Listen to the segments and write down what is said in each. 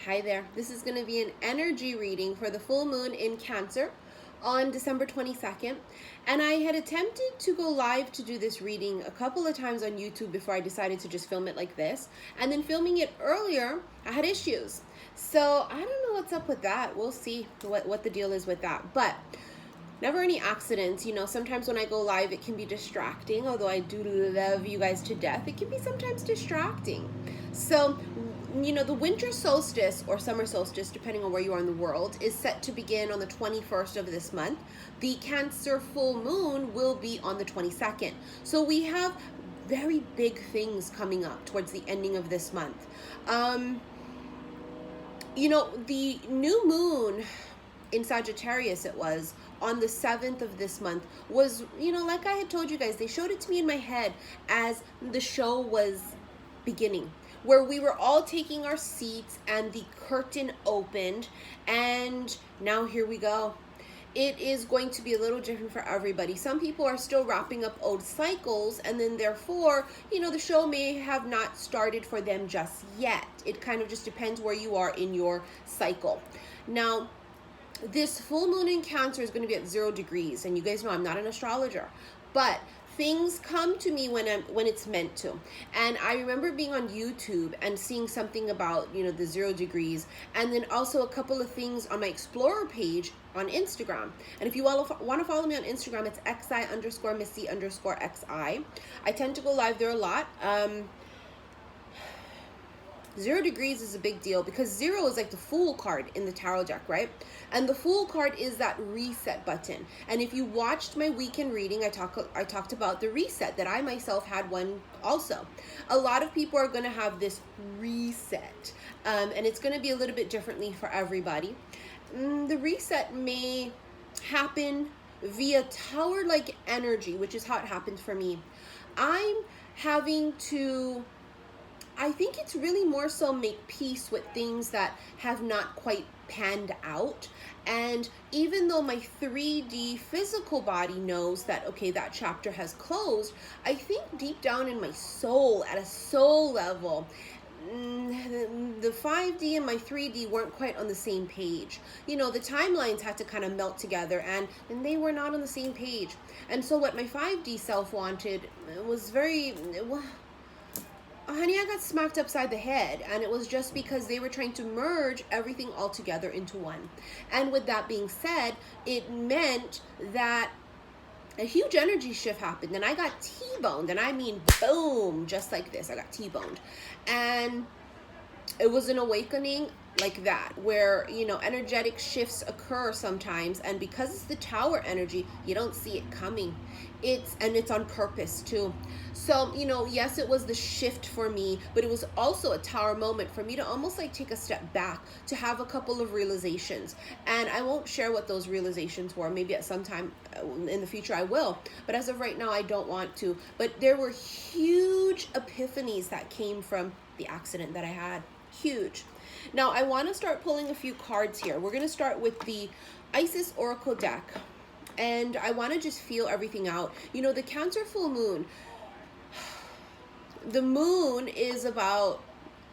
Hi there. This is going to be an energy reading for the full moon in Cancer on December 22nd. And I had attempted to go live to do this reading a couple of times on YouTube before I decided to just film it like this. And then filming it earlier, I had issues. So I don't know what's up with that. We'll see what the deal is with that. But never any accidents. You know, sometimes when I go live, it can be distracting. Although I do love you guys to death, it can be sometimes distracting. So, you know, the winter solstice or summer solstice, depending on where you are in the world, is set to begin on the 21st of this month. The Cancer full moon will be on the 22nd. So we have very big things coming up towards the ending of this month. You know, the new moon in Sagittarius, it was on the 7th of this month, was, you know, like I had told you guys, they showed it to me in my head as the show was beginning, where we were all taking our seats and the curtain opened, and now here we go. It is going to be a little different for everybody. Some people are still wrapping up old cycles, and then therefore, you know, the show may have not started for them just yet. It kind of just depends where you are in your cycle. Now, this full moon in Cancer is going to be at 0 degrees, and you guys know I'm not an astrologer, but things come to me when it's meant to. And I remember being on YouTube and seeing something about, you know, the 0 degrees, and then also a couple of things on my Explorer page on Instagram. And if you want to follow me on Instagram, it's xi_missy_xi. I tend to go live there a lot. 0 degrees is a big deal because 0 is like the Fool card in the tarot deck, right? And the Fool card is that reset button. And if you watched my weekend reading, I talked about the reset, that I myself had one also. A lot of people are going to have this reset, and it's going to be a little bit differently for everybody. The reset may happen via tower-like energy, which is how it happened for me. I'm having to, I think it's really more so make peace with things that have not quite panned out. And even though my 3D physical body knows that, okay, that chapter has closed, I think deep down in my soul, at a soul level, the 5D and my 3D weren't quite on the same page. You know, the timelines had to kind of melt together, and they were not on the same page. And so what my 5D self wanted was very, honey, I got smacked upside the head, and it was just because they were trying to merge everything all together into one. And with that being said, it meant that a huge energy shift happened, and I got T-boned, and I mean boom, just like this. I got T-boned, and it was an awakening like that, where, you know, energetic shifts occur sometimes, and because it's the tower energy, you don't see it coming. It's on purpose too. So, you know, yes, it was the shift for me, but it was also a tower moment for me to almost like take a step back, to have a couple of realizations. And I won't share what those realizations were. Maybe at some time in the future I will, but as of right now I don't want to. But there were huge epiphanies that came from the accident that I had. Huge. Now I want to start pulling a few cards here. We're going to start with the Isis Oracle deck, and I want to just feel everything out. You know, the Cancer full moon, the moon is about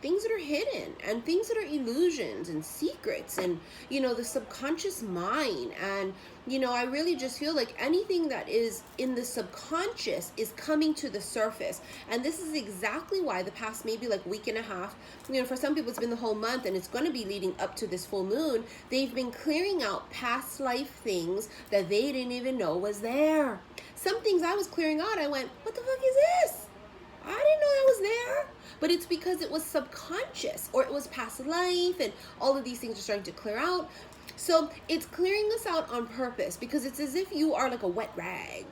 things that are hidden and things that are illusions and secrets and, you know, the subconscious mind. And, you know, I really just feel like anything that is in the subconscious is coming to the surface. And this is exactly why the past maybe like week and a half, you know, for some people it's been the whole month, and it's going to be leading up to this full moon, they've been clearing out past life things that they didn't even know was there. Some things I was clearing out, I went, what the fuck is this? I didn't know that was there. But it's because it was subconscious, or it was past life, and all of these things are starting to clear out. So it's clearing us out on purpose, because it's as if you are like a wet rag.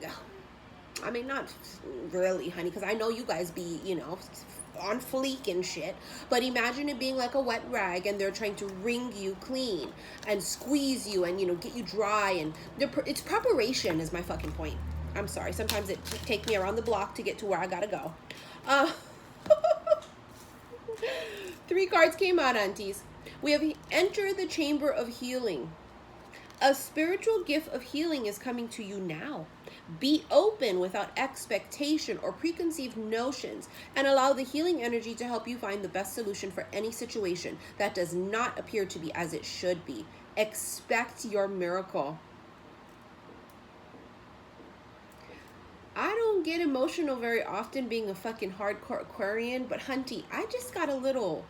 I mean, not really, honey, because I know you guys be, you know, on fleek and shit. But imagine it being like a wet rag, and they're trying to wring you clean and squeeze you and, you know, get you dry. And it's preparation is my fucking point. I'm sorry. Sometimes it takes me around the block to get to where I gotta go. 3 cards came out, aunties. We have entered the chamber of healing. A spiritual gift of healing is coming to you now. Be open without expectation or preconceived notions, and allow the healing energy to help you find the best solution for any situation that does not appear to be as it should be. Expect your miracle. I don't get emotional very often being a fucking hardcore Aquarian, but hunty, I just got a little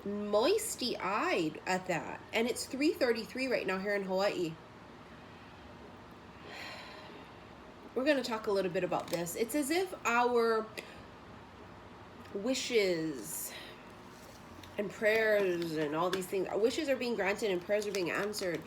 moisty-eyed at that. And it's 3:33 right now here in Hawaii. We're going to talk a little bit about this. It's as if our wishes and prayers and all these things, our wishes are being granted and prayers are being answered.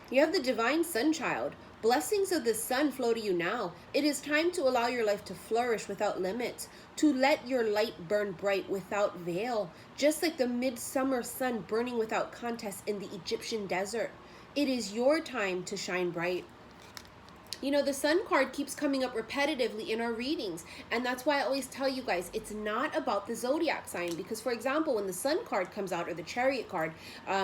You have the divine sun child. Blessings of the sun flow to you now. It is time to allow your life to flourish without limits, to let your light burn bright without veil, just like the midsummer sun burning without contest in the Egyptian desert. It is your time to shine bright. You know, the sun card keeps coming up repetitively in our readings. And that's why I always tell you guys, it's not about the zodiac sign. Because, for example, when the sun card comes out, or the chariot card,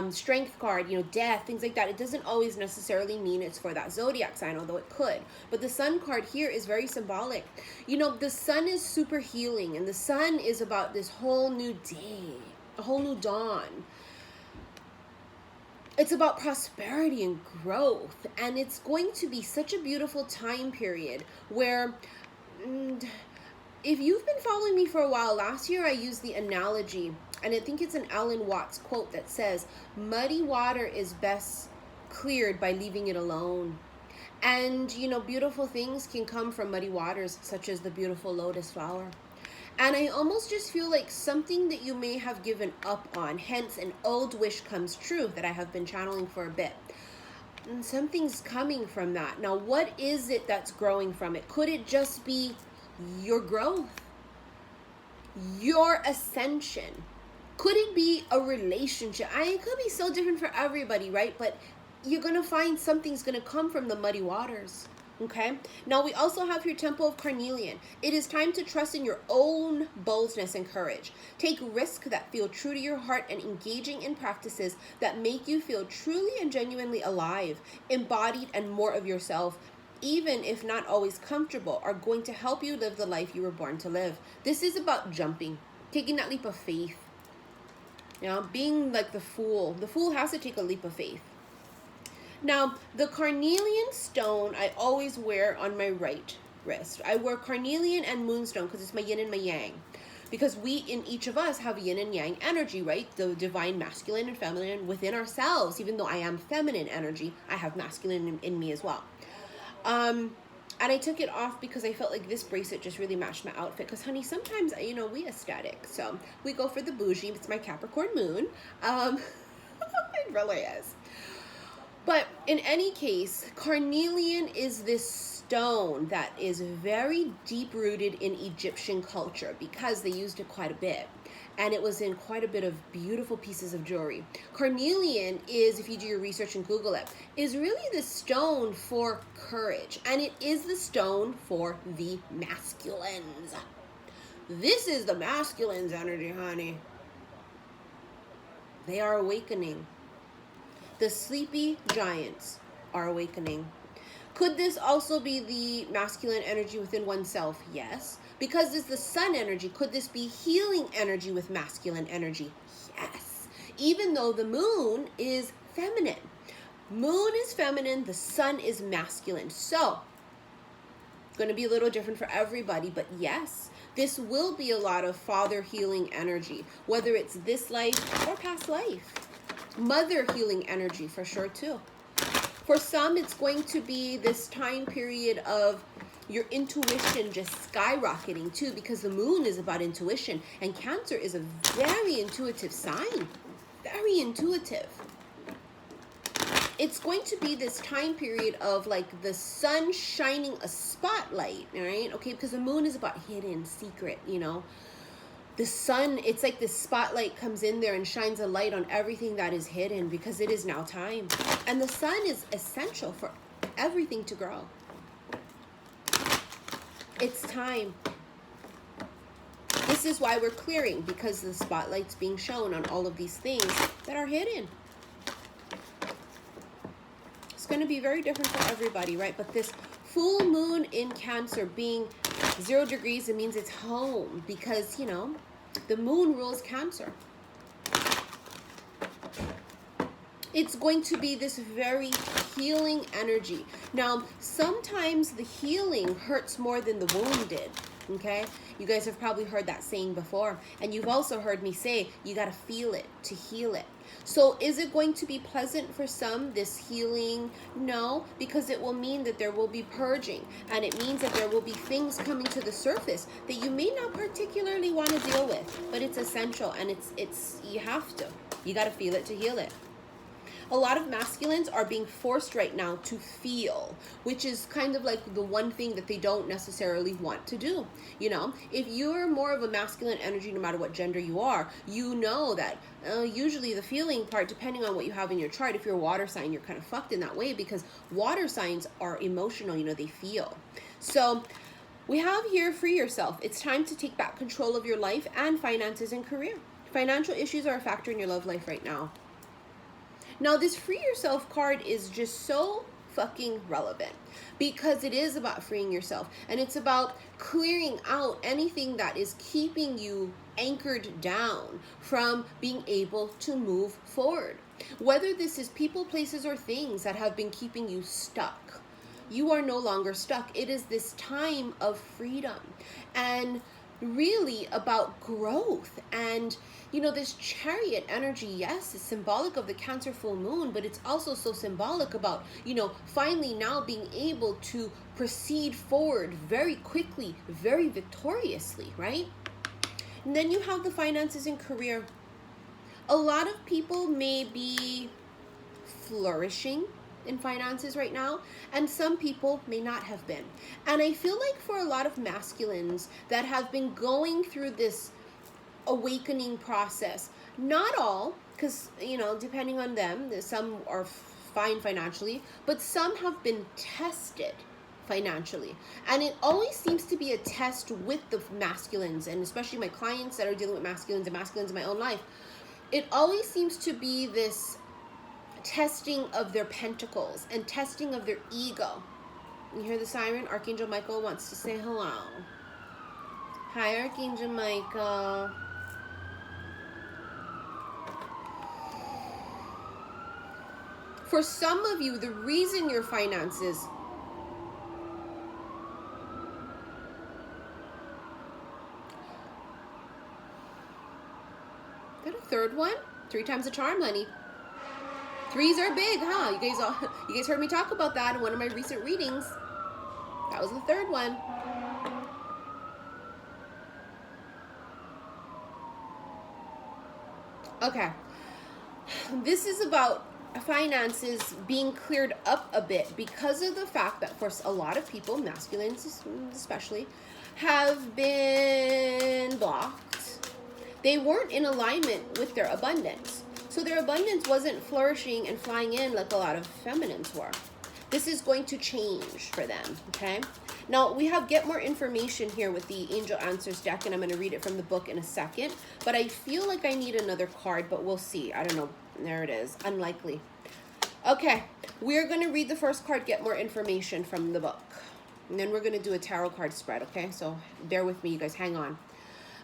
strength card, you know, death, things like that, it doesn't always necessarily mean it's for that zodiac sign, although it could. But the sun card here is very symbolic. You know, the sun is super healing. And the sun is about this whole new day, a whole new dawn. It's about prosperity and growth, and it's going to be such a beautiful time period where, if you've been following me for a while, last year I used the analogy, and I think it's an Alan Watts quote that says, muddy water is best cleared by leaving it alone. And, you know, beautiful things can come from muddy waters, such as the beautiful lotus flower. And I almost just feel like something that you may have given up on, hence an old wish comes true that I have been channeling for a bit. And something's coming from that. Now, what is it that's growing from it? Could it just be your growth? Your ascension? Could it be a relationship? It could be so different for everybody, right? But you're going to find something's going to come from the muddy waters. Okay, now we also have your Temple of Carnelian. It is time to trust in your own boldness and courage. Take risks that feel true to your heart and engaging in practices that make you feel truly and genuinely alive, embodied, and more of yourself, even if not always comfortable, are going to help you live the life you were born to live. This is about jumping, taking that leap of faith. You know, being like the fool. The fool has to take a leap of faith. Now, the carnelian stone I always wear on my right wrist. I wear carnelian and moonstone because it's my yin and my yang. Because we, in each of us, have yin and yang energy, right? The divine masculine and feminine within ourselves. Even though I am feminine energy, I have masculine in me as well. And I took it off because I felt like this bracelet just really matched my outfit. Because, honey, sometimes, you know, we aesthetic. So we go for the bougie. It's my Capricorn moon. It really is. But in any case, carnelian is this stone that is very deep-rooted in Egyptian culture because they used it quite a bit. And it was in quite a bit of beautiful pieces of jewelry. Carnelian is, if you do your research and Google it, is really the stone for courage. And it is the stone for the masculines. This is the masculine's energy, honey. They are awakening. The sleepy giants are awakening. Could this also be the masculine energy within oneself? Yes. Because it's the sun energy. Could this be healing energy with masculine energy? Yes. Even though the moon is feminine. Moon is feminine, the sun is masculine. So, going to be a little different for everybody, but yes, this will be a lot of father healing energy, whether it's this life or past life. Mother healing energy for sure too. For some, it's going to be this time period of your intuition just skyrocketing too, because the moon is about intuition, and Cancer is a very intuitive sign. Very intuitive. It's going to be this time period of like the sun shining a spotlight, right? Okay, because the moon is about hidden, secret, you know. The sun, it's like the spotlight comes in there and shines a light on everything that is hidden because it is now time. And the sun is essential for everything to grow. It's time. This is why we're clearing, because the spotlight's being shown on all of these things that are hidden. It's going to be very different for everybody, right? But this full moon in Cancer being 0 degrees, it means it's home because, you know, the moon rules Cancer. It's going to be this very healing energy. Now, sometimes the healing hurts more than the wound did, okay? You guys have probably heard that saying before. And you've also heard me say, you got to feel it to heal it. So is it going to be pleasant for some, this healing? No, because it will mean that there will be purging. And it means that there will be things coming to the surface that you may not particularly want to deal with. But it's essential, and it's you have to. You got to feel it to heal it. A lot of masculines are being forced right now to feel, which is kind of like the one thing that they don't necessarily want to do. You know, if you're more of a masculine energy, no matter what gender you are, you know that usually the feeling part, depending on what you have in your chart, if you're a water sign, you're kind of fucked in that way because water signs are emotional, you know, they feel. So we have here, free yourself. It's time to take back control of your life and finances and career. Financial issues are a factor in your love life right now. Now, this free yourself card is just so fucking relevant because it is about freeing yourself, and it's about clearing out anything that is keeping you anchored down from being able to move forward. Whether this is people, places, or things that have been keeping you stuck, you are no longer stuck. It is this time of freedom and really about growth. And you know, this Chariot energy, yes, is symbolic of the Cancer full moon, but it's also so symbolic about, you know, finally now being able to proceed forward very quickly, very victoriously, right? And then you have the finances and career. A lot of people may be flourishing in finances right now, and some people may not have been. And I feel like for a lot of masculines that have been going through this awakening process, not all, because, you know, depending on them, some are fine financially, but some have been tested financially. And it always seems to be a test with the masculines, and especially my clients that are dealing with masculines and masculines in my own life. It always seems to be this testing of their pentacles and testing of their ego. You hear the siren? Archangel Michael wants to say hello. Hi, Archangel Michael. For some of you, the reason your finances is that a third one? 3 times the charm, honey. 3s are big, huh? You guys heard me talk about that in one of my recent readings. That was the 3rd one. Okay. This is about finances being cleared up a bit because of the fact that for a lot of people, masculines especially, have been blocked. They weren't in alignment with their abundance. So their abundance wasn't flourishing and flying in like a lot of feminines were. This is going to change for them, okay? Now, we have Get More Information here with the Angel Answers deck, and I'm going to read it from the book in a second. But I feel like I need another card, but we'll see. I don't know. There it is. Unlikely. Okay, we're going to read the first card, Get More Information, from the book. And then we're going to do a tarot card spread, okay? So bear with me, you guys. Hang on.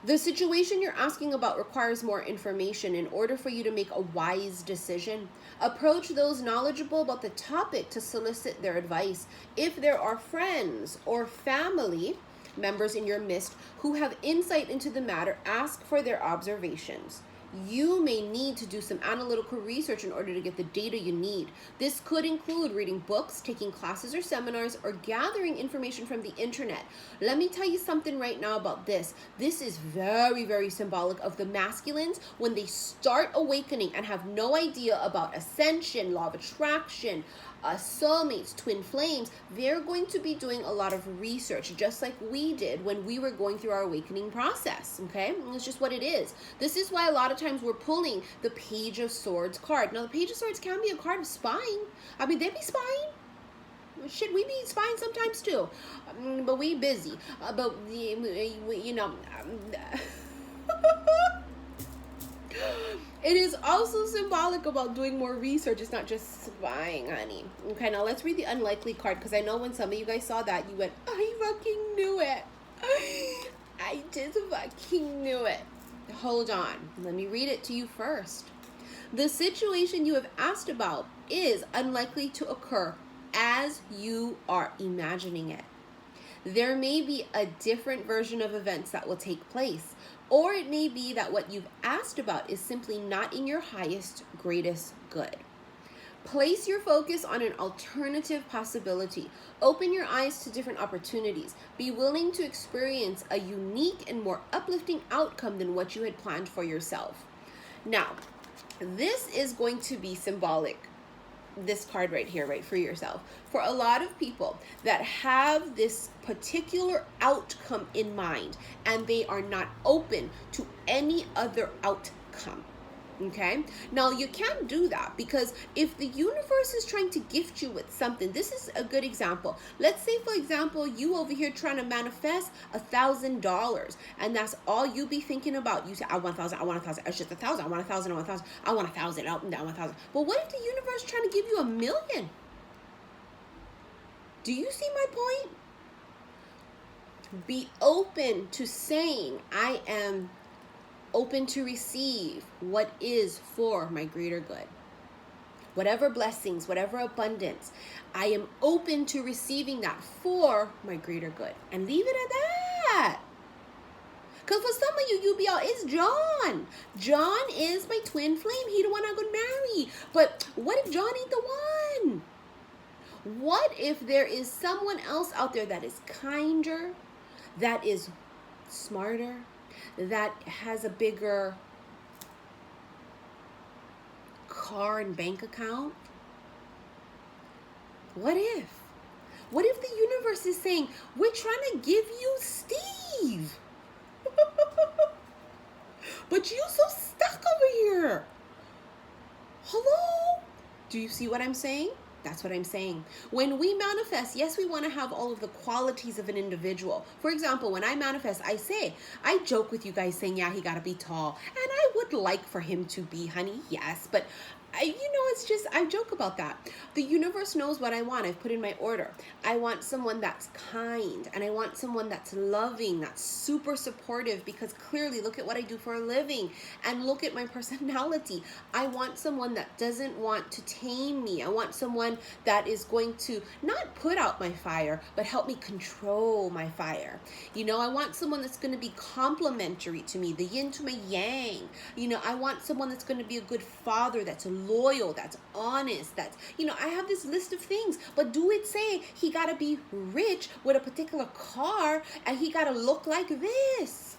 The situation you're asking about requires more information in order for you to make a wise decision. Approach those knowledgeable about the topic to solicit their advice. If there are friends or family members in your midst who have insight into the matter, ask for their observations. You may need to do some analytical research in order to get the data you need. This could include reading books, taking classes or seminars, or gathering information from the internet. Let me tell you something right now about this. This is very, very symbolic of the masculines when they start awakening and have no idea about ascension, law of attraction, soulmates, twin flames. They're going to be doing a lot of research, just like we did when we were going through our awakening process, okay? It's just what it is. This is why a lot of times we're pulling the Page of Swords card. Now, the Page of Swords can be a card of spying. I mean, they be spying. Should we be spying sometimes too? But we busy. But, you know... It is also symbolic about doing more research. It's not just spying, honey. Okay, now let's read the unlikely card, because I know when some of you guys saw that, you went, I fucking knew it. I just fucking knew it. Hold on. Let me read it to you first. The situation you have asked about is unlikely to occur as you are imagining it. There may be a different version of events that will take place, or it may be that what you've asked about is simply not in your highest, greatest good. Place your focus on an alternative possibility. Open your eyes to different opportunities. Be willing to experience a unique and more uplifting outcome than what you had planned for yourself. Now, this is going to be symbolic, this card right here, right, for yourself. For a lot of people that have this particular outcome in mind and they are not open to any other outcome. Okay, now you can't do that, because if the universe is trying to gift you with something, this is a good example. Let's say, for example, you over here trying to manifest $1,000, and that's all you be thinking about. You say, I want 1,000, I want 1,000, it's just 1,000, I want 1,000, I want 1,000, I want 1,000, I want 1,000. But what if the universe is trying to give you 1,000,000? Do you see my point? Be open to saying, I am open to receive what is for my greater good. Whatever blessings, whatever abundance, I am open to receiving that for my greater good. And leave it at that. Because for some of you, you'll be all, it's John. John is my twin flame. He the one I'm going to marry. But what if John ain't the one? What if there is someone else out there that is kinder, that is smarter, that has a bigger car and bank account? What if? What if the universe is saying, we're trying to give you Steve? But you so stuck over here. Hello? Do you see what I'm saying? That's what I'm saying. When we manifest, yes, we want to have all of the qualities of an individual. For example, when I manifest, I joke with you guys saying, yeah, he got to be tall. And I would like for him to be, honey, yes. But it's just, I joke about that. The universe knows what I want. I've put in my order. I want someone that's kind, and I want someone that's loving, that's super supportive, because clearly, look at what I do for a living, and look at my personality. I want someone that doesn't want to tame me. I want someone that is going to not put out my fire, but help me control my fire. I want someone that's going to be complementary to me, the yin to my yang. I want someone that's going to be a good father, that's loyal, that's honest, that's, I have this list of things. But do it say he got to be rich with a particular car and he got to look like this?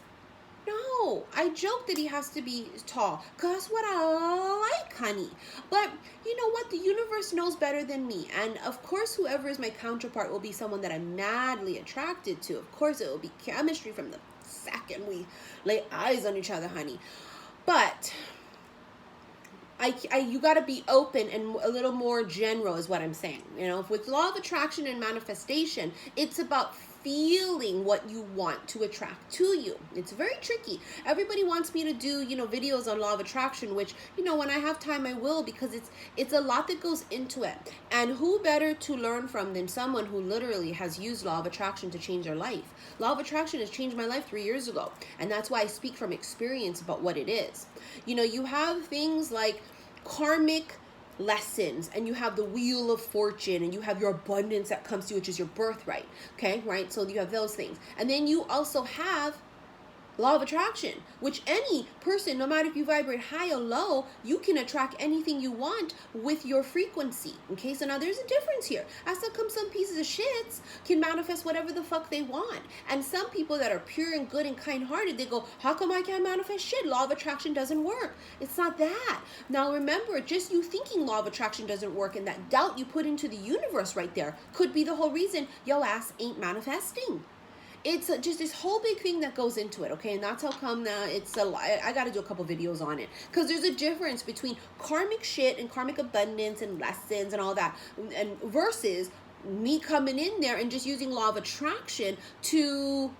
No, I joke that he has to be tall, because that's what I like, honey. But you know what? The universe knows better than me. And of course, whoever is my counterpart will be someone that I'm madly attracted to. Of course, it will be chemistry from the second we lay eyes on each other, honey. But you got to be open and a little more general is what I'm saying. With law of attraction and manifestation, it's about feeling what you want to attract to you. It's very tricky. Everybody wants me to do, videos on law of attraction, which, when I have time, I will, because it's a lot that goes into it. And who better to learn from than someone who literally has used law of attraction to change their life. Law of attraction has changed my life 3 years ago. And that's why I speak from experience about what it is. You have things like karmic lessons, and you have the wheel of fortune, and you have your abundance that comes to you, which is your birthright. Okay, right? So you have those things. And then you also have law of attraction, which any person, no matter if you vibrate high or low, you can attract anything you want with your frequency. Okay, so now there's a difference here. As so come some pieces of shits can manifest whatever the fuck they want. And some people that are pure and good and kind-hearted, they go, how come I can't manifest shit? Law of attraction doesn't work. It's not that. Now remember, just you thinking law of attraction doesn't work, and that doubt you put into the universe right there could be the whole reason your ass ain't manifesting. It's just this whole big thing that goes into it, okay? And that's how come now I got to do a couple videos on it. Because there's a difference between karmic shit and karmic abundance and lessons and all that, and versus me coming in there and just using law of attraction to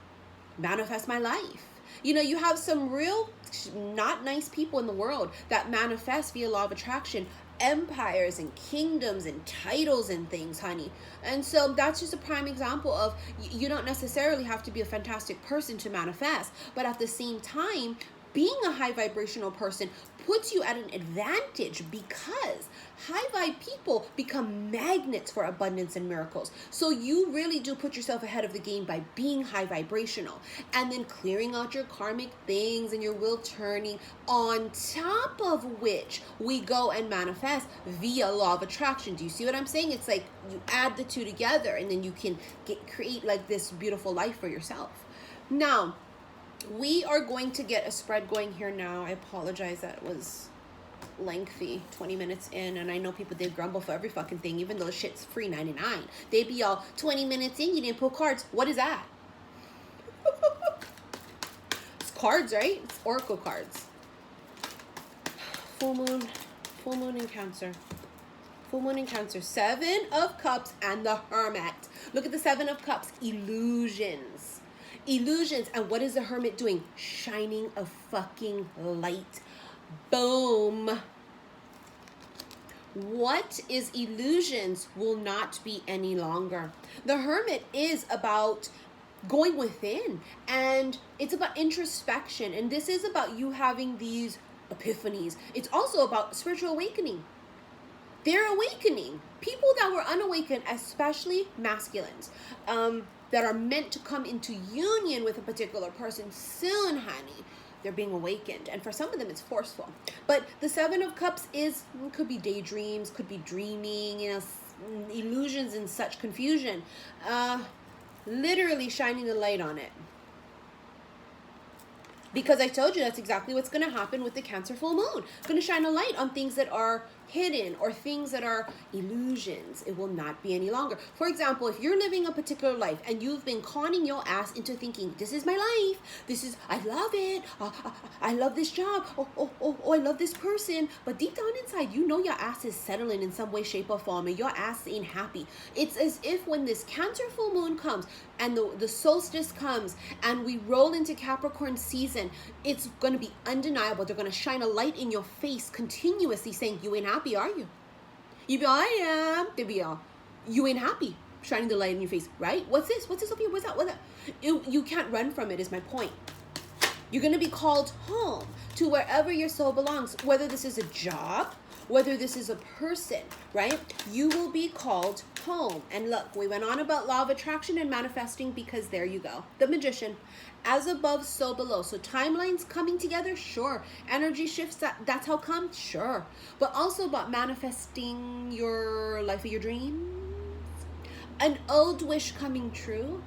manifest my life. You know, you have some real not nice people in the world that manifest via law of attraction empires and kingdoms and titles and things, honey. And so that's just a prime example of you don't necessarily have to be a fantastic person to manifest, but at the same time, being a high vibrational person puts you at an advantage because high vibe people become magnets for abundance and miracles. So you really do put yourself ahead of the game by being high vibrational and then clearing out your karmic things and your will turning, on top of which we go and manifest via law of attraction. Do you see what I'm saying? It's like you add the two together and then you can create like this beautiful life for yourself. Now, we are going to get a spread going here now. I apologize that it was lengthy, 20 minutes in, and I know people, they grumble for every fucking thing, even though the shit's free 99. They be all 20 minutes in, you didn't pull cards. What is that? It's cards, right? It's oracle cards. Full moon in Cancer. Full moon in Cancer. 7 of Cups and the Hermit. Look at the 7 of Cups. Illusions. And what is the Hermit doing? Shining a fucking light. Boom. What is illusions will not be any longer. The Hermit is about going within, and it's about introspection, and this is about you having these epiphanies. It's also about spiritual awakening. They're awakening. People that were unawakened, especially masculines, that are meant to come into union with a particular person soon, honey, they're being awakened. And for some of them, it's forceful. But the 7 of Cups could be daydreams, could be dreaming, you know, illusions and such confusion. Literally shining the light on it. Because I told you that's exactly what's going to happen with the Cancer full moon. It's going to shine a light on things that are hidden or things that are illusions. It will not be any longer. For example, if you're living a particular life and you've been conning your ass into thinking, this is my life, I love it, I love this job, oh, I love this person, but deep down inside, you know your ass is settling in some way, shape, or form, and your ass ain't happy. It's as if when this Cancer full moon comes and the solstice comes and we roll into Capricorn season, it's going to be undeniable. They're going to shine a light in your face continuously saying, you ain't happy, are you? You be all, I am. They be all, you ain't happy. Shining the light in your face, right? What's this? What's this up here? What's that? You can't run from it is my point. You're going to be called home to wherever your soul belongs, whether this is a job, whether this is a person, right? You will be called home. And look, we went on about law of attraction and manifesting because there you go. The Magician. As above, so below. So timelines coming together, sure. Energy shifts, that's how come, sure. But also about manifesting your life of your dreams. An old wish coming true.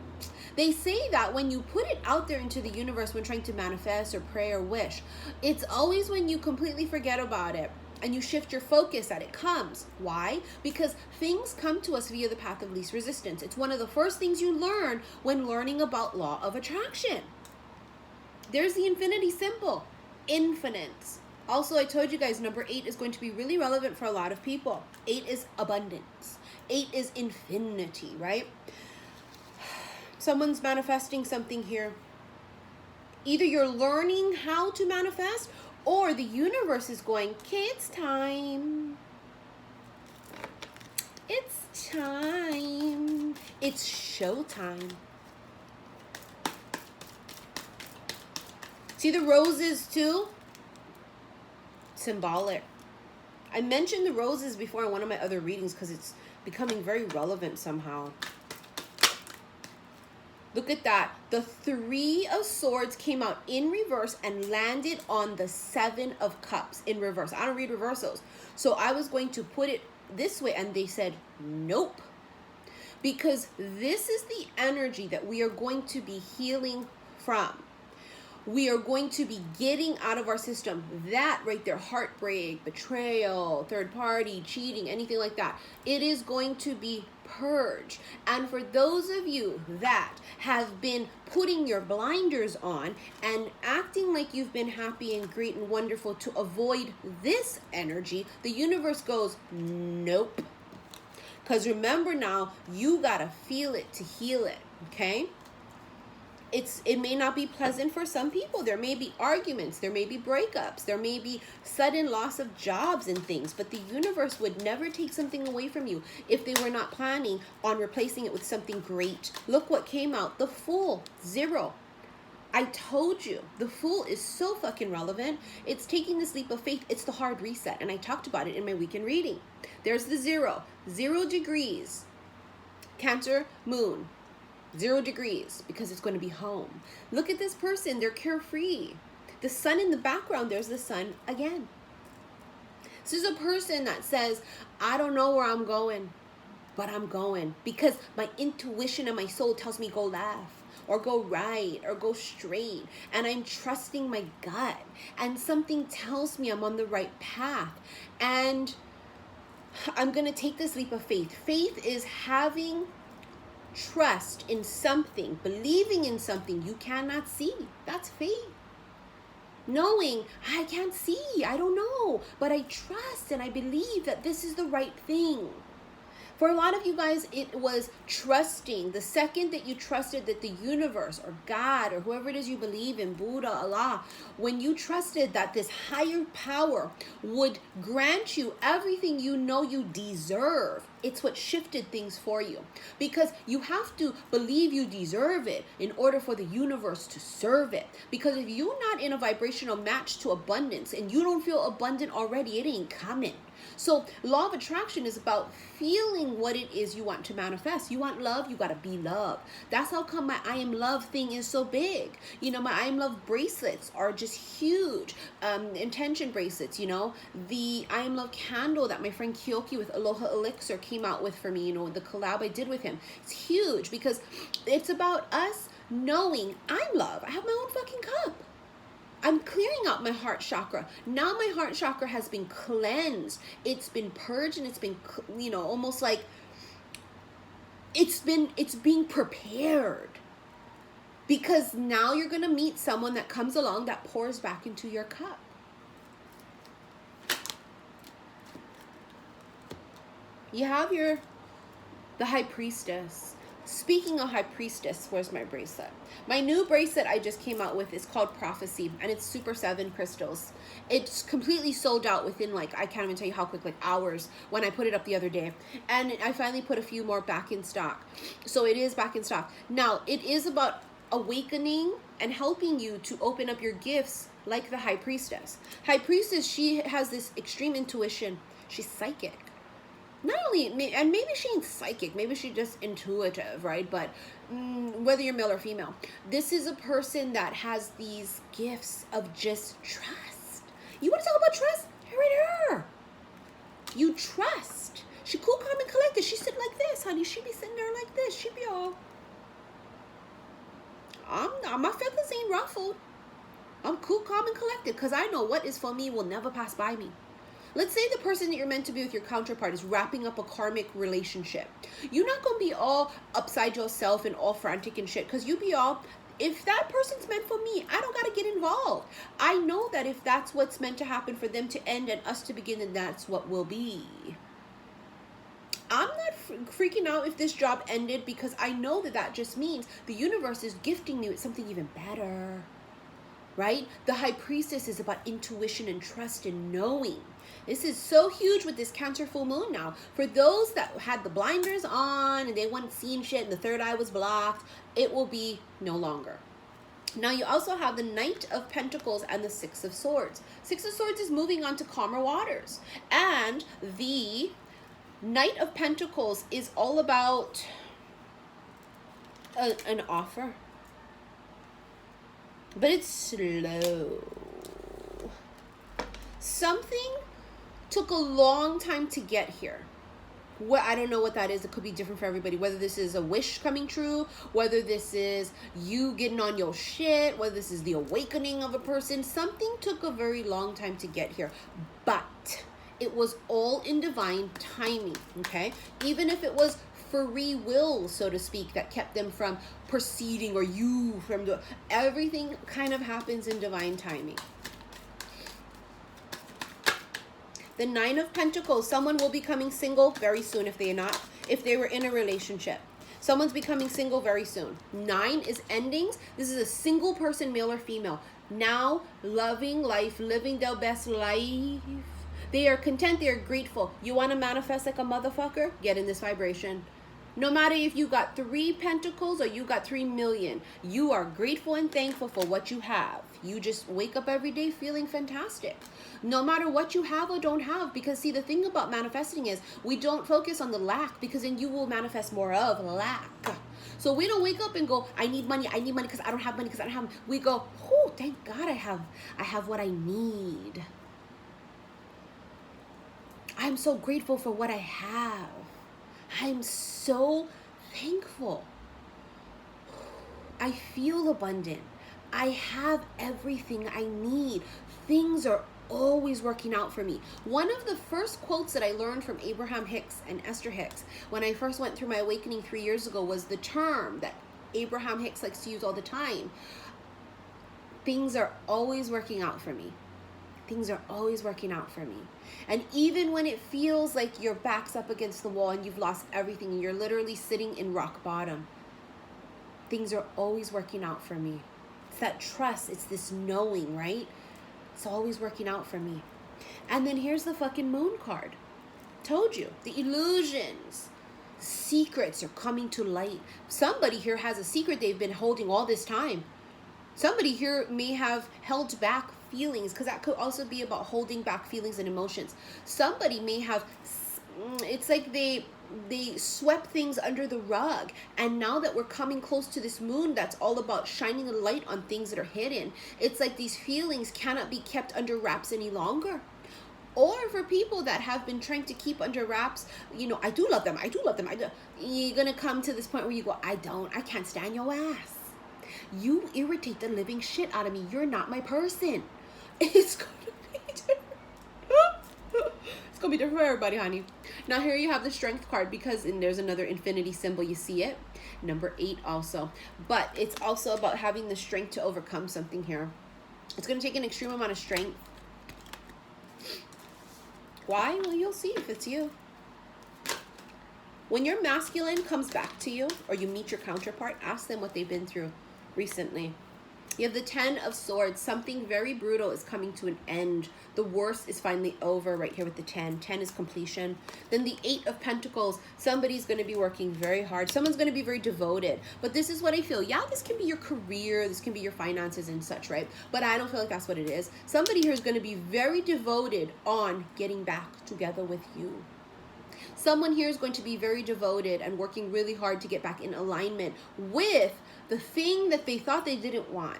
They say that when you put it out there into the universe when trying to manifest or pray or wish, it's always when you completely forget about it and you shift your focus that it comes. Why? Because things come to us via the path of least resistance. It's one of the first things you learn when learning about law of attraction. There's the infinity symbol, infinite. Also, I told you guys, number 8 is going to be really relevant for a lot of people. 8 is abundance. 8 is infinity, right? Someone's manifesting something here. Either you're learning how to manifest, or the universe is going, okay, it's time. It's time. It's showtime. See the roses too? Symbolic. I mentioned the roses before in one of my other readings because it's becoming very relevant somehow. Look at that. The 3 of Swords came out in reverse and landed on the 7 of Cups in reverse. I don't read reversals. So I was going to put it this way and they said, nope. Because this is the energy that we are going to be healing from. We are going to be getting out of our system. That right there, heartbreak, betrayal, third party, cheating, anything like that. It is going to be purged. And for those of you that have been putting your blinders on and acting like you've been happy and great and wonderful to avoid this energy, the universe goes, nope. Because remember now, you got to feel it to heal it, okay? It may not be pleasant for some people. There may be arguments, there may be breakups, there may be sudden loss of jobs and things, but the universe would never take something away from you if they were not planning on replacing it with something great. Look what came out, the Fool, 0. I told you, the Fool is so fucking relevant. It's taking this leap of faith. It's the hard reset, and I talked about it in my weekend reading. There's the 0 degrees, Cancer, Moon, 0 degrees, because it's going to be home. Look at this person. They're carefree. The sun in the background, there's the sun again. This is a person that says, I don't know where I'm going, but I'm going because my intuition and my soul tells me go left or go right or go straight. And I'm trusting my gut. And something tells me I'm on the right path. And I'm going to take this leap of faith. Faith is having trust in something, believing in something you cannot see. That's faith. Knowing, I can't see, I don't know, but I trust and I believe that this is the right thing. For a lot of you guys, it was trusting. The second that you trusted that the universe or God or whoever it is you believe in, Buddha, Allah, when you trusted that this higher power would grant you everything you know you deserve, it's what shifted things for you. Because you have to believe you deserve it in order for the universe to serve it. Because if you're not in a vibrational match to abundance and you don't feel abundant already, it ain't coming. So law of attraction is about feeling what it is you want to manifest. You want love, you got to be loved. That's how come my I am love thing is so big. You know, my I am love bracelets are just huge. Intention bracelets, you know. The I am love candle that my friend Keoki with Aloha Elixir came out with for me, you know, the collab I did with him. It's huge because it's about us knowing I'm love. I have my own fucking cup. I'm clearing out my heart chakra. Now my heart chakra has been cleansed. It's been purged and it's been, you know, almost like it's being prepared. Because now you're going to meet someone that comes along that pours back into your cup. You have the High Priestess. Speaking of High Priestess, where's my bracelet? My new bracelet I just came out with is called Prophecy, and it's Super 7 crystals. It's completely sold out within, like, I can't even tell you how quick, like hours, when I put it up the other day. And I finally put a few more back in stock. So it is back in stock. Now, it is about awakening and helping you to open up your gifts like the High Priestess. High Priestess, she has this extreme intuition. She's psychic. Not only, and maybe she ain't psychic, maybe she's just intuitive, right? But whether you're male or female, this is a person that has these gifts of just trust. You want to talk about trust? Right here. You trust. She cool, calm, and collected. She sit like this, honey. She be sitting there like this. She be all, my feathers ain't ruffled. I'm cool, calm, and collected because I know what is for me will never pass by me. Let's say the person that you're meant to be with your counterpart is wrapping up a karmic relationship. You're not going to be all upside yourself and all frantic and shit, because you be all, if that person's meant for me, I don't got to get involved. I know that if that's what's meant to happen for them to end and us to begin, then that's what will be. I'm not freaking out if this job ended, because I know that that just means the universe is gifting me with something even better, right? The High Priestess is about intuition and trust and knowing. This is so huge with this Cancer full moon now. For those that had the blinders on and they weren't seeing shit and the third eye was blocked, it will be no longer. Now you also have the Knight of Pentacles and the Six of Swords. Six of Swords is moving on to calmer waters. And the Knight of Pentacles is all about an offer. But it's slow. Something took a long time to get here. Well, I don't know what that is. It could be different for everybody. Whether this is a wish coming true, whether this is you getting on your shit, whether this is the awakening of a person. Something took a very long time to get here. But it was all in divine timing, okay? Even if it was free will, so to speak, that kept them from proceeding, or you from the, everything kind of happens in divine timing. The Nine of Pentacles, someone will be becoming single very soon if they are not, if they were in a relationship. Someone's becoming single very soon. 9 is endings. This is a single person, male or female. Now, loving life, living their best life. They are content. They are grateful. You want to manifest like a motherfucker? Get in this vibration. No matter if you got 3 pentacles or you got 3 million, you are grateful and thankful for what you have. You just wake up every day feeling fantastic. No matter what you have or don't have, because see, the thing about manifesting is we don't focus on the lack, because then you will manifest more of lack. So we don't wake up and go, I need money because I don't have money because I don't have. We go, oh, thank God I have what I need. I'm so grateful for what I have. I'm so thankful. I feel abundant. I have everything I need. Things are always working out for me. One of the first quotes that I learned from Abraham Hicks and Esther Hicks when I first went through my awakening 3 years ago was the term that Abraham Hicks likes to use all the time. Things are always working out for me. Things are always working out for me. And even when it feels like your back's up against the wall and you've lost everything and you're literally sitting in rock bottom, things are always working out for me. It's that trust. It's this knowing, right? It's always working out for me. And then here's the fucking moon card. Told you. The illusions. Secrets are coming to light. Somebody here has a secret they've been holding all this time. Somebody here may have held back feelings, because that could also be about holding back feelings and emotions. Somebody may have, it's like they swept things under the rug, and now that we're coming close to this moon that's all about shining a light on things that are hidden, it's like these feelings cannot be kept under wraps any longer. Or for people that have been trying to keep under wraps, you know, I do love them, you're gonna come to this point where you go, I can't stand your ass. You irritate the living shit out of me. You're not my person. It's gonna be different. It's gonna be different for everybody, honey. Now here you have the strength card, because there's another infinity symbol. You see it? Number 8 also. But it's also about having the strength to overcome something here. It's gonna take an extreme amount of strength. Why? Well, you'll see if it's you. When your masculine comes back to you, or you meet your counterpart, ask them what they've been through recently. You have the 10 of Swords. Something very brutal is coming to an end. The worst is finally over right here with the 10. 10 is completion. Then the 8 of Pentacles. Somebody's going to be working very hard. Someone's going to be very devoted. But this is what I feel. Yeah, this can be your career. This can be your finances and such, right? But I don't feel like that's what it is. Somebody here is going to be very devoted on getting back together with you. Someone here is going to be very devoted and working really hard to get back in alignment with the thing that they thought they didn't want.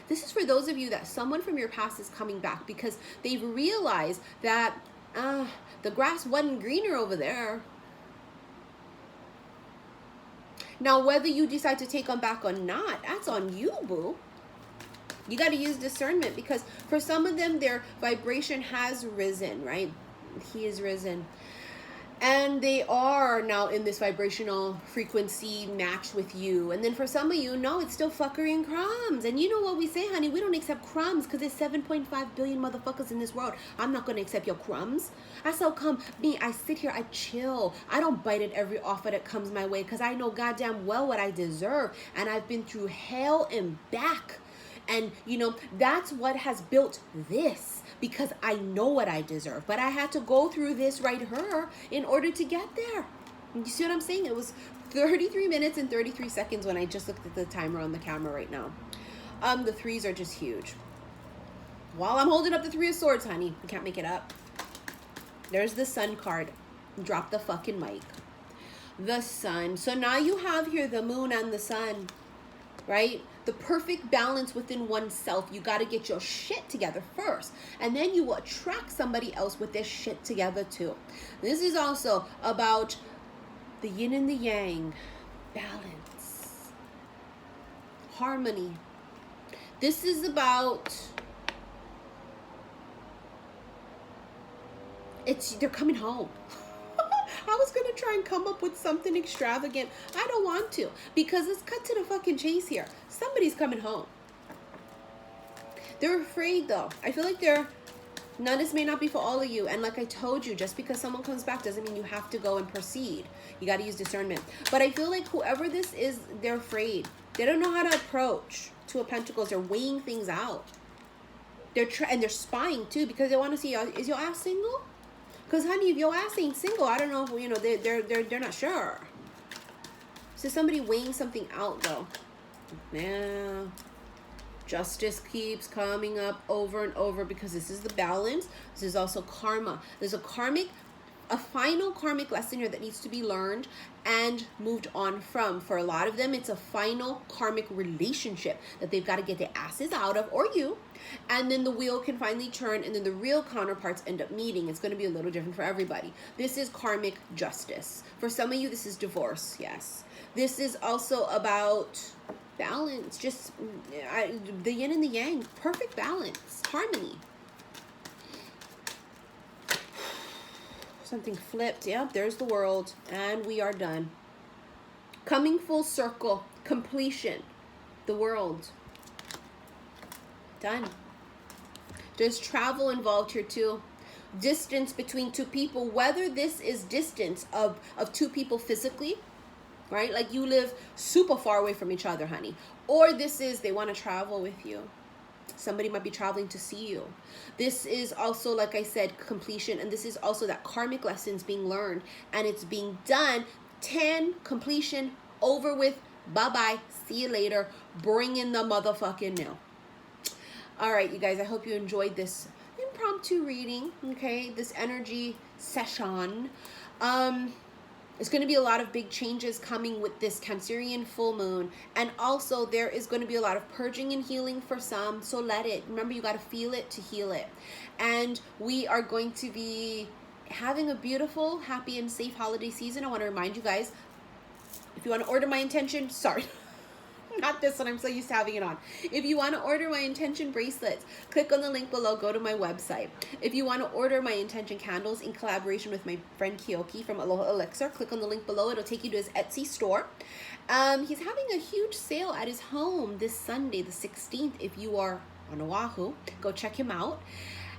This is for those of you that someone from your past is coming back because they've realized that the grass wasn't greener over there. Now, whether you decide to take them back or not, that's on you, boo. You got to use discernment, because for some of them, their vibration has risen, right? He is risen. And they are now in this vibrational frequency match with you. And then for some of you, no, it's still fuckery and crumbs. And you know what we say, honey? We don't accept crumbs because there's 7.5 billion motherfuckers in this world. I'm not going to accept your crumbs. That's how come me, I sit here, I chill. I don't bite at every offer that comes my way because I know goddamn well what I deserve. And I've been through hell and back. And, you know, that's what has built this, because I know what I deserve. But I had to go through this right here in order to get there. You see what I'm saying? It was 33 minutes and 33 seconds when I just looked at the timer on the camera right now. The 3s are just huge. While I'm holding up the 3 of Swords, honey, you can't make it up. There's the Sun card. Drop the fucking mic. The Sun. So now you have here the Moon and the Sun, right? The perfect balance within oneself. You got to get your shit together first, and then you will attract somebody else with their shit together too. This is also about the yin and the yang, balance, harmony. This is about, they're coming home. I was going to try and come up with something extravagant. I don't want to, because let's cut to the fucking chase here. Somebody's coming home. They're afraid though. I feel like they're This may not be for all of you. And like I told you, just because someone comes back doesn't mean you have to go and proceed. You got to use discernment. But I feel like whoever this is, they're afraid. They don't know how to approach Two of Pentacles. They're weighing things out. And they're spying too, because they want to see, is your ass single? Because honey, if your ass ain't single, I don't know if, you know, they're not sure. So somebody weighing something out though. Yeah. Justice keeps coming up over and over because this is the balance. This is also karma. There's a final karmic lesson here that needs to be learned and moved on from. For a lot of them, it's a final karmic relationship that they've got to get their asses out of, or you. And then the wheel can finally turn, and then the real counterparts end up meeting. It's going to be a little different for everybody. This is karmic justice. For some of you, this is divorce, yes. This is also about balance, just the yin and the yang, perfect balance, harmony. Something flipped. Yep, there's the world, and we are done. Coming full circle, completion, the world. Done. There's travel involved here too. Distance between two people, whether this is distance of two people physically, right? Like you live super far away from each other, honey. Or this is they want to travel with you. Somebody might be traveling to see you. This is also, like I said, completion. And this is also that karmic lessons being learned. And it's being done. 10, completion, over with. Bye-bye. See you later. Bring in the motherfucking new. All right, you guys. I hope you enjoyed this impromptu reading. Okay. This energy session. There's going to be a lot of big changes coming with this Cancerian full moon. And also there is going to be a lot of purging and healing for some. So let it. Remember, you got to feel it to heal it. And we are going to be having a beautiful, happy, and safe holiday season. I want to remind you guys, if you want to order my intention, sorry. Not this one, I'm so used to having it on. If you want to order my intention bracelets, click on the link below, go to my website. If you want to order my intention candles in collaboration with my friend Keoki from Aloha Elixir, click on the link below. It'll take you to his Etsy store. He's having a huge sale at his home this Sunday, the 16th. If you are on Oahu, go check him out.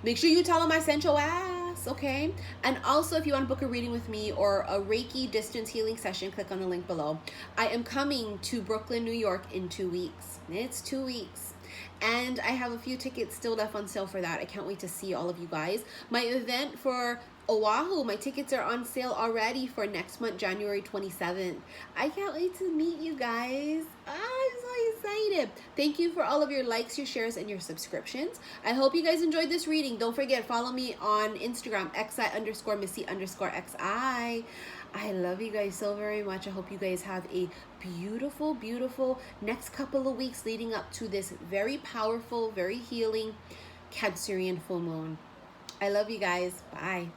Make sure you tell him I sent your ass, okay? And also, if you want to book a reading with me or a Reiki distance healing session, click on the link below. I am coming to Brooklyn, New York in 2 weeks. It's 2 weeks. And I have a few tickets still left on sale for that. I can't wait to see all of you guys. My event for Oahu, my tickets are on sale already for next month, January 27th. I can't wait to meet you guys. I'm so excited. Thank you for all of your likes, your shares, and your subscriptions. I hope you guys enjoyed this reading. Don't forget, follow me on Instagram, xi_missy_xi. I love you guys so very much. I hope you guys have a beautiful, beautiful next couple of weeks leading up to this very powerful, very healing Cancerian full moon. I love you guys. Bye.